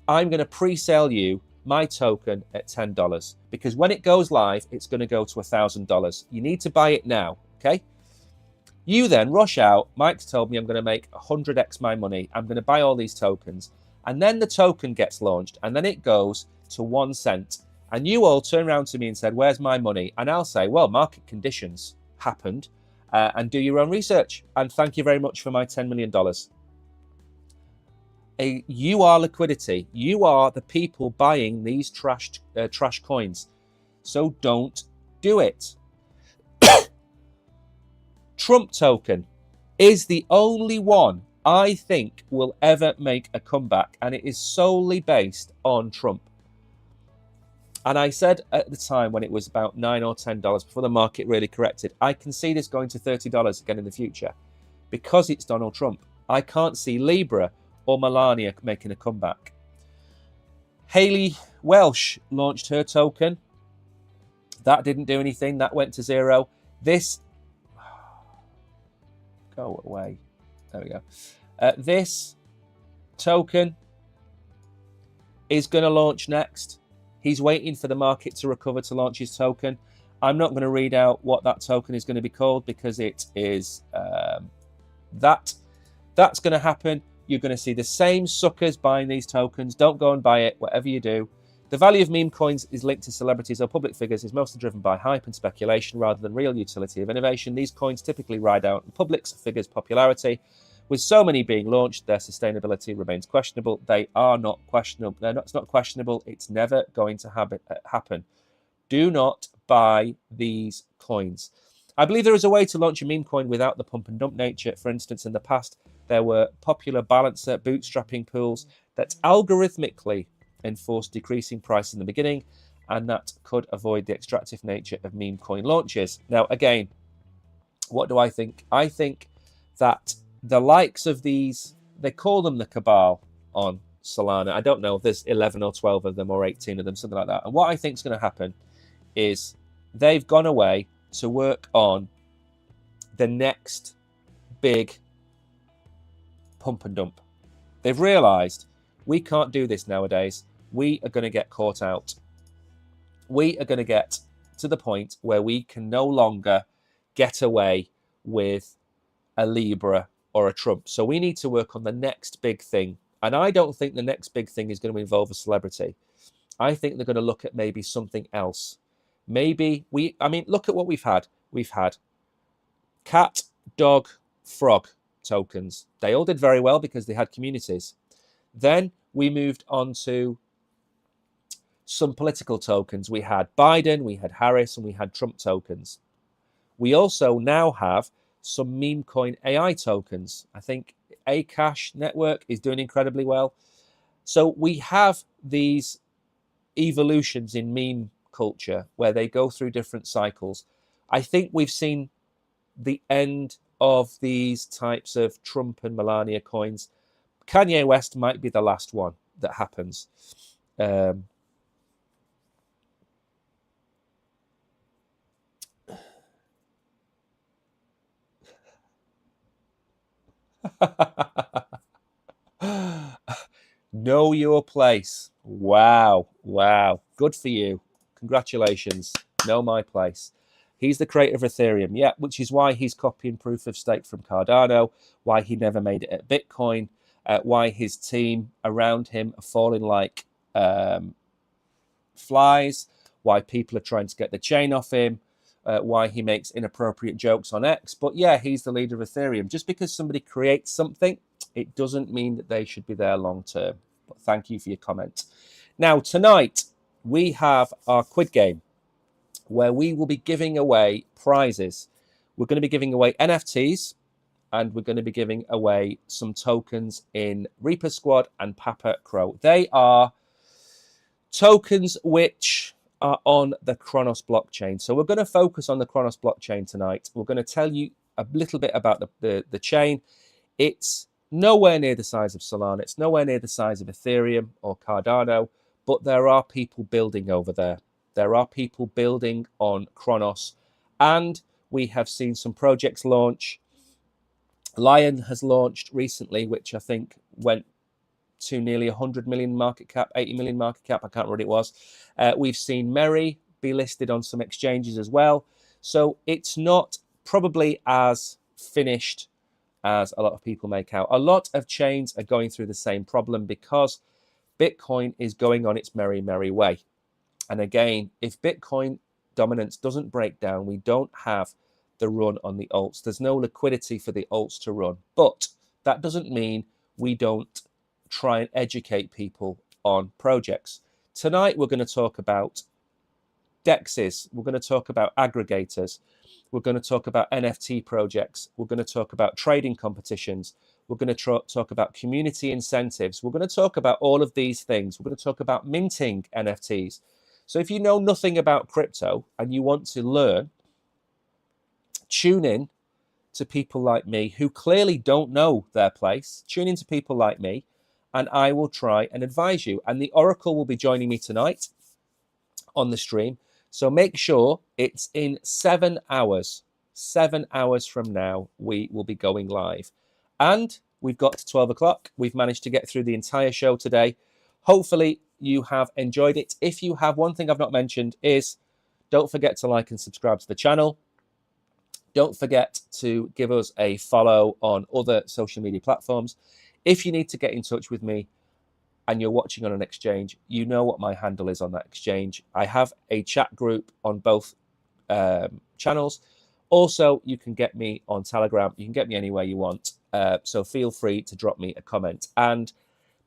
I'm going to pre-sale you my token at $10, because when it goes live, it's going to go to $1,000. You need to buy it now, okay? You then rush out. Mike's told me I'm going to make 100x my money. I'm going to buy all these tokens. And then the token gets launched, and then it goes to 1 cent. And you all turn around to me and said, where's my money? And I'll say, well, market conditions happened, and do your own research. And thank you very much for my $10 million. You are liquidity. You are the people buying these trash coins. So don't Do it. Trump token is the only one I think will ever make a comeback, and it is solely based on Trump. And I said at the time when it was about $9 or $10 before the market really corrected, I can see this going to $30 again in the future because it's Donald Trump. I can't see Libra or Melania making a comeback. Hayley Welsh launched her token. That didn't do anything. That went to zero. This... Go away. There we go. This token is going to launch next. He's waiting for the market to recover to launch his token. I'm not going to read out what that token is going to be called because it is that's going to happen. You're going to see the same suckers buying these tokens. Don't go and buy it, whatever you do. The value of meme coins is linked to celebrities or public figures, is mostly driven by hype and speculation rather than real utility of innovation. These coins typically ride out on public figures' popularity. With so many being launched, their sustainability remains questionable. They are not questionable. It's not questionable. It's never going to happen. Do not buy these coins. I believe there is a way to launch a meme coin without the pump and dump nature. For instance, in the past, there were popular balancer bootstrapping pools that algorithmically enforced decreasing price in the beginning, and that could avoid the extractive nature of meme coin launches. Now, again, what do I think? I think that the likes of these, they call them the cabal on Solana. I don't know if there's 11 or 12 of them or 18 of them, something like that. And what I think is going to happen is they've gone away to work on the next big pump and dump. They've realized we can't do this nowadays. We are going to get caught out. We are going to get to the point where we can no longer get away with a Libra or a Trump. So we need to work on the next big thing. And I don't think the next big thing is going to involve a celebrity. I think they're going to look at maybe something else. Maybe look at what we've had. We've had cat, dog, frog tokens. They all did very well because they had communities. Then we moved on to some political tokens. We had Biden, we had Harris, and we had Trump tokens. We also now have some meme coin AI tokens. I think Akash Network is doing incredibly well. So we have these evolutions in meme culture where they go through different cycles. I think we've seen the end of these types of Trump and Melania coins. Kanye West might be the last one that happens. Know your place. Wow. Good for you. Congratulations. Know my place. He's the creator of Ethereum, yeah, which is why he's copying proof of stake from Cardano, why he never made it at Bitcoin, why his team around him are falling like flies, why people are trying to get the chain off him, why he makes inappropriate jokes on X. But yeah, he's the leader of Ethereum. Just because somebody creates something, it doesn't mean that they should be there long term. But thank you for your comment. Now, tonight, we have our Quid game, where we will be giving away prizes. We're going to be giving away NFTs, and we're going to be giving away some tokens in Reaper Squad and Papa Crow. They are tokens which are on the Cronos blockchain. So we're going to focus on the Cronos blockchain tonight. We're going to tell you a little bit about the chain. It's nowhere near the size of Solana. It's nowhere near the size of Ethereum or Cardano, but there are people building over there. There are people building on Cronos, and we have seen some projects launch. Lion has launched recently, which I think went to nearly 100 million market cap, 80 million market cap. I can't remember what it was. We've seen Merry be listed on some exchanges as well. So it's not probably as finished as a lot of people make out. A lot of chains are going through the same problem because Bitcoin is going on its merry, merry way. And again, if Bitcoin dominance doesn't break down, we don't have the run on the alts. There's no liquidity for the alts to run. But that doesn't mean we don't try and educate people on projects. Tonight, we're going to talk about DEXs. We're going to talk about aggregators. We're going to talk about NFT projects. We're going to talk about trading competitions. We're going to talk about community incentives. We're going to talk about all of these things. We're going to talk about minting NFTs. So if you know nothing about crypto and you want to learn, tune in to people like me who clearly don't know their place. Tune in to people like me and I will try and advise you. And the Oracle will be joining me tonight on the stream. So make sure it's in 7 hours. 7 hours from now, we will be going live. And we've got to 12 o'clock. We've managed to get through the entire show today. Hopefully you have enjoyed it. If you have, one thing I've not mentioned is don't forget to like and subscribe to the channel. Don't forget to give us a follow on other social media platforms. If you need to get in touch with me and you're watching on an exchange, you know what my handle is on that exchange. I have a chat group on both channels. Also, you can get me on Telegram. You can get me anywhere you want. So feel free to drop me a comment. And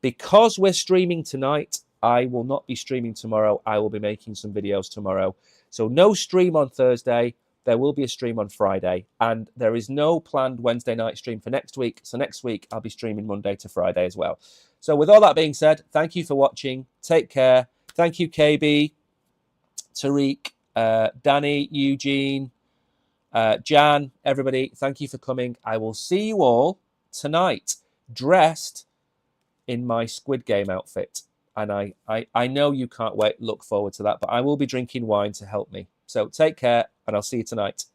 because we're streaming tonight, I will not be streaming tomorrow. I will be making some videos tomorrow. So no stream on Thursday. There will be a stream on Friday. And there is no planned Wednesday night stream for next week. So next week, I'll be streaming Monday to Friday as well. So with all that being said, thank you for watching. Take care. Thank you, KB, Tariq, Danny, Eugene, Jan, everybody. Thank you for coming. I will see you all tonight dressed in my Squid Game outfit. And I know you can't wait, look forward to that, but I will be drinking wine to help me. So take care, and I'll see you tonight.